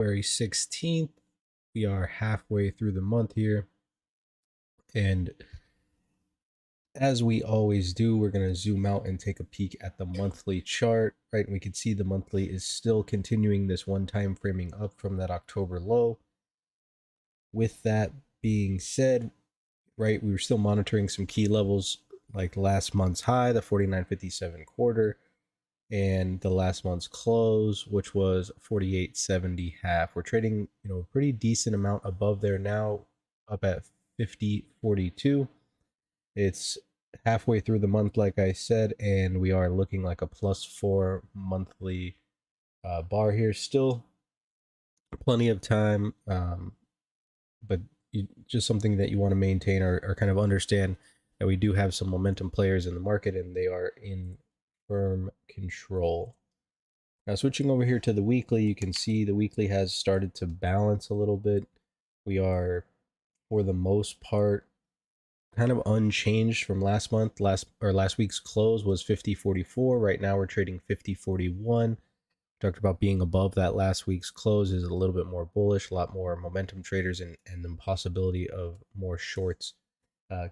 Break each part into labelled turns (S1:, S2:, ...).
S1: February 16th. We are halfway through the month here. And as we always do, we're going to zoom out and take a peek at the monthly chart, right? And we can see the monthly is still continuing this one time framing up from that October low. With that being said, right, we were still monitoring some key levels like last month's high, the 49.57 quarter, and the last month's close, which was 48.70 half. We're trading, a pretty decent amount above there now, up at 50.42. It's halfway through the month, like I said, and we are looking like a +4 monthly bar here. Still plenty of time, but just something that you want to maintain or kind of understand that we do have some momentum players in the market and they are in firm control. Now switching over here to the weekly, you can see the weekly has started to balance a little bit. We are, for the most part, kind of unchanged from last month. Last week's close was 50.44. Right now we're trading 50.41. Talked about being above that last week's close is a little bit more bullish, a lot more momentum traders, and the possibility of more shorts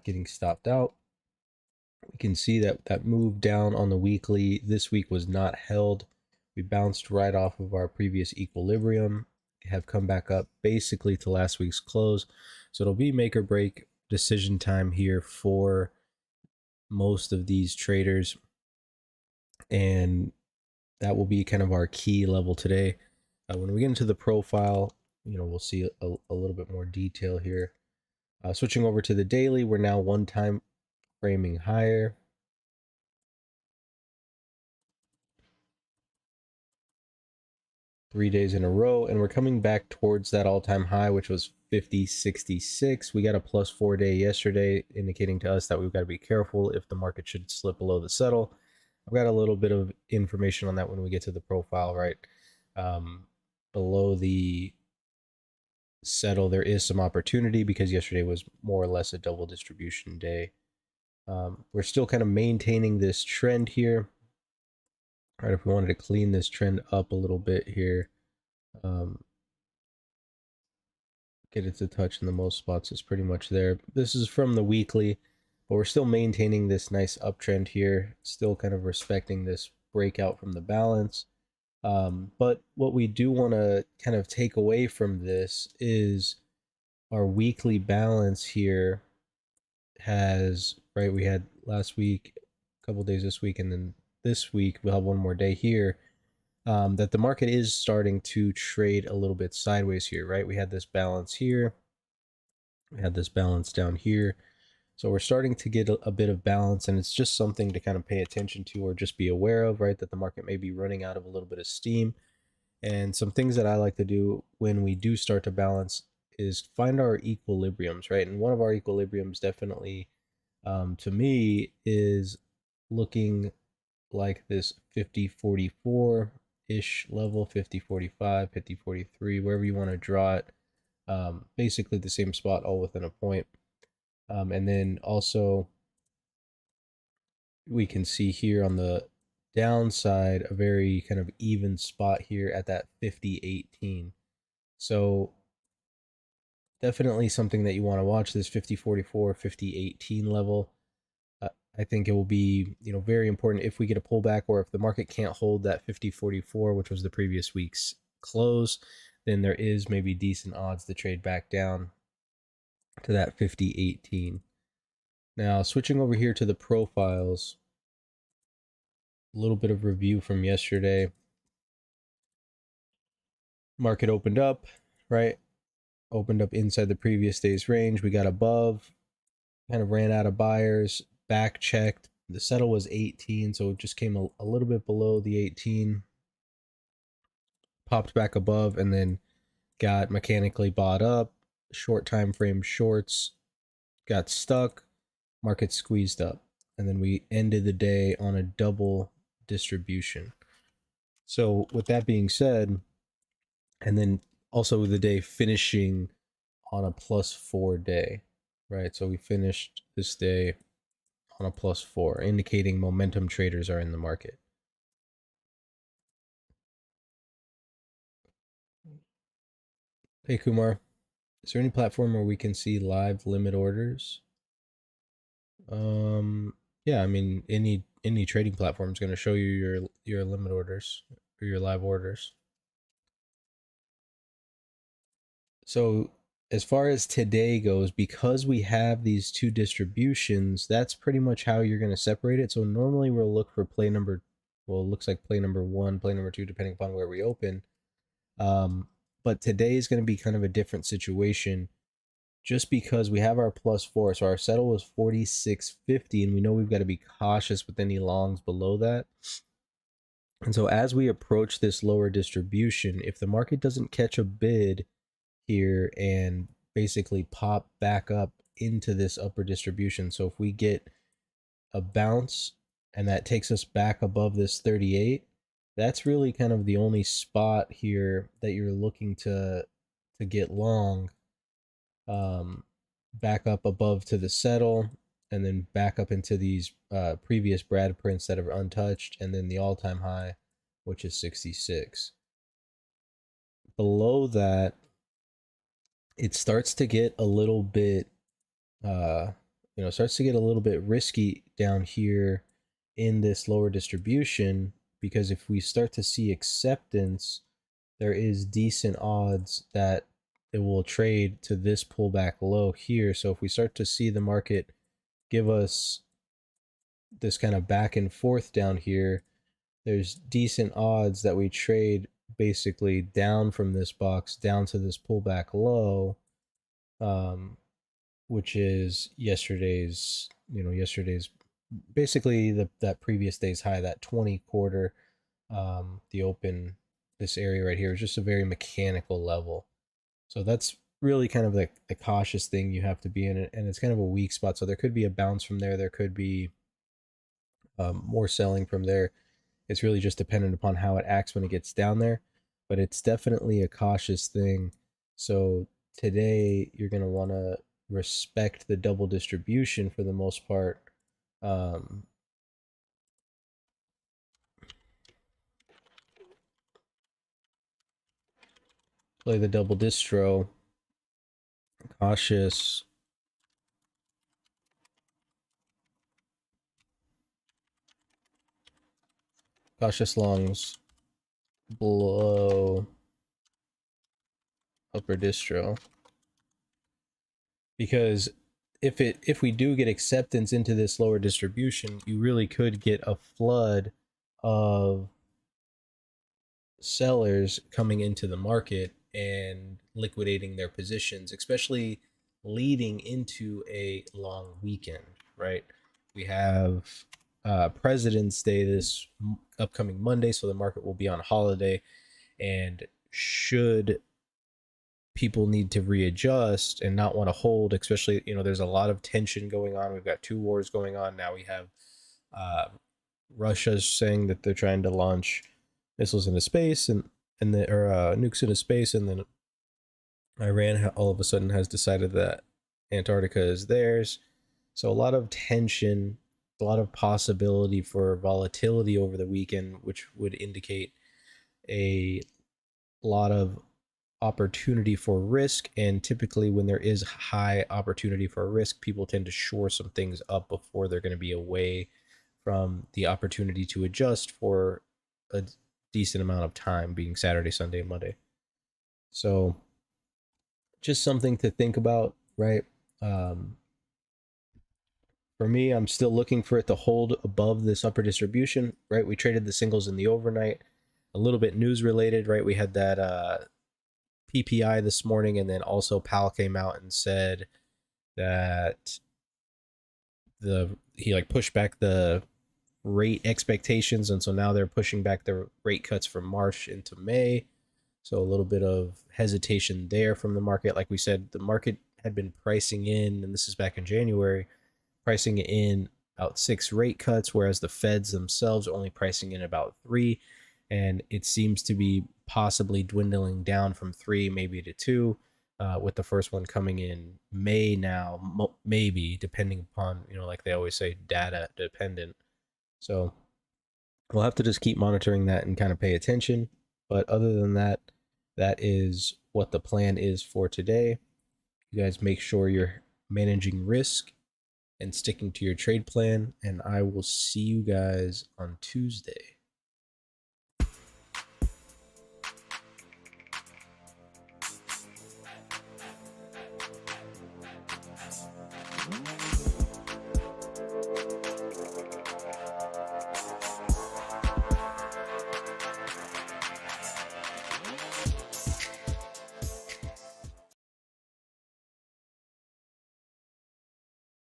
S1: getting stopped out. We can see that move down on the weekly this week was not held. We bounced right off of our previous equilibrium, have come back up basically to last week's close. So it'll be make or break decision time here for most of these traders. And that will be kind of our key level today. When we get into the profile, we'll see a little bit more detail here. Switching over to the daily, we're now one time framing higher. Three days in a row, and we're coming back towards that all-time high, which was 50.66. We got a +4 day yesterday, indicating to us that we've got to be careful if the market should slip below the settle. I've got a little bit of information on that when we get to the profile, right? Below the settle, there is some opportunity because yesterday was more or less a double distribution day. We're still kind of maintaining this trend here. All right, if we wanted to clean this trend up a little bit here, get it to touch in the most spots, is pretty much there. This is from the weekly, but we're still maintaining this nice uptrend here, still kind of respecting this breakout from the balance. But what we do want to kind of take away from this is our weekly balance here has, right, we had last week, a couple days this week, and then this week we'll have one more day here, that the market is starting to trade a little bit sideways here, right? We had this balance here, we had this balance down here, so we're starting to get a bit of balance, and it's just something to kind of pay attention to or just be aware of, right? That the market may be running out of a little bit of steam. And some things that I like to do when we do start to balance is find our equilibriums, right? And one of our equilibriums definitely, to me, is looking like this 50.44-ish level, 50.45, 50.43, wherever you want to draw it. Basically the same spot, all within a point. And then also we can see here on the downside a very kind of even spot here at that 50.18. So definitely something that you want to watch, this 50.44, 50.18 level. I think it will be, very important if we get a pullback or if the market can't hold that 50.44, which was the previous week's close, then there is maybe decent odds to trade back down to that 50.18. Now, switching over here to the profiles, a little bit of review from yesterday. Market opened up, right? Opened up inside the previous day's range. We got above, kind of ran out of buyers, back checked. The settle was 18, so it just came a little bit below the 18. Popped back above and then got mechanically bought up. Short time frame shorts got stuck. Market squeezed up. And then we ended the day on a double distribution. So with that being said, and then also the day finishing on a +4 day, right? So we finished this day on a +4, indicating momentum traders are in the market. Hey Kumar, is there any platform where we can see live limit orders? Um, yeah, I mean any trading platform is going to show you your limit orders or your live orders. So as far as today goes, because we have these two distributions, that's pretty much how you're going to separate it. So normally we'll look for play number, well, it looks like play number one, play number two, depending upon where we open. Um, but today is going to be kind of a different situation just because we have our plus four. So our settle was 46.50, and we know we've got to be cautious with any longs below that. And so as we approach this lower distribution, if the market doesn't catch a bid here and basically pop back up into this upper distribution, so if we get a bounce and that takes us back above this 38, that's really kind of the only spot here that you're looking to get long, um, back up above to the settle, and then back up into these previous Brad prints that are untouched, and then the all-time high, which is 66. Below that, it starts to get a little bit, uh, starts to get a little bit risky down here in this lower distribution, because if we start to see acceptance, there is decent odds that it will trade to this pullback low here. So if we start to see the market give us this kind of back and forth down here, there's decent odds that we trade basically down from this box down to this pullback low, um, which is yesterday's basically that previous day's high, that 20 quarter, the open, this area right here is just a very mechanical level. So that's really kind of the cautious thing you have to be in it, and it's kind of a weak spot. So there could be a bounce from there. There could be more selling from there. It's really just dependent upon how it acts when it gets down there, but it's definitely a cautious thing. So today you're going to want to respect the double distribution for the most part. Um, Play the double distro, cautious, cautious longs below upper distro, because if we do get acceptance into this lower distribution, you really could get a flood of sellers coming into the market and liquidating their positions, especially leading into a long weekend, right? We have President's Day this upcoming Monday, so the market will be on holiday. And should people need to readjust and not want to hold, especially, there's a lot of tension going on. We've got two wars going on. Now we have uh, Russia's saying that they're trying to launch missiles into space and the or nukes into space, and then Iran all of a sudden has decided that Antarctica is theirs. So a lot of tension, a lot of possibility for volatility over the weekend, which would indicate a lot of opportunity for risk. And typically when there is high opportunity for risk, people tend to shore some things up before they're going to be away from the opportunity to adjust for a decent amount of time, being Saturday, Sunday, and Monday. So just something to think about, right? Um, for me, I'm still looking for it to hold above this upper distribution, right? We traded the singles in the overnight, a little bit news related, right? We had that PPI this morning, and then also Powell came out and said that he like pushed back the rate expectations, and so now they're pushing back the rate cuts from March into May. So a little bit of hesitation there from the market. Like we said, the market had been pricing in, and this is back in January, pricing in about 6 rate cuts, whereas the Feds themselves are only pricing in about 3. And it seems to be possibly dwindling down from 3 maybe to 2, with the first one coming in May now, maybe, depending upon, like they always say, data dependent. So we'll have to just keep monitoring that and kind of pay attention. But other than that, that is what the plan is for today. You guys make sure you're managing risk and sticking to your trade plan, and I will see you guys on Tuesday.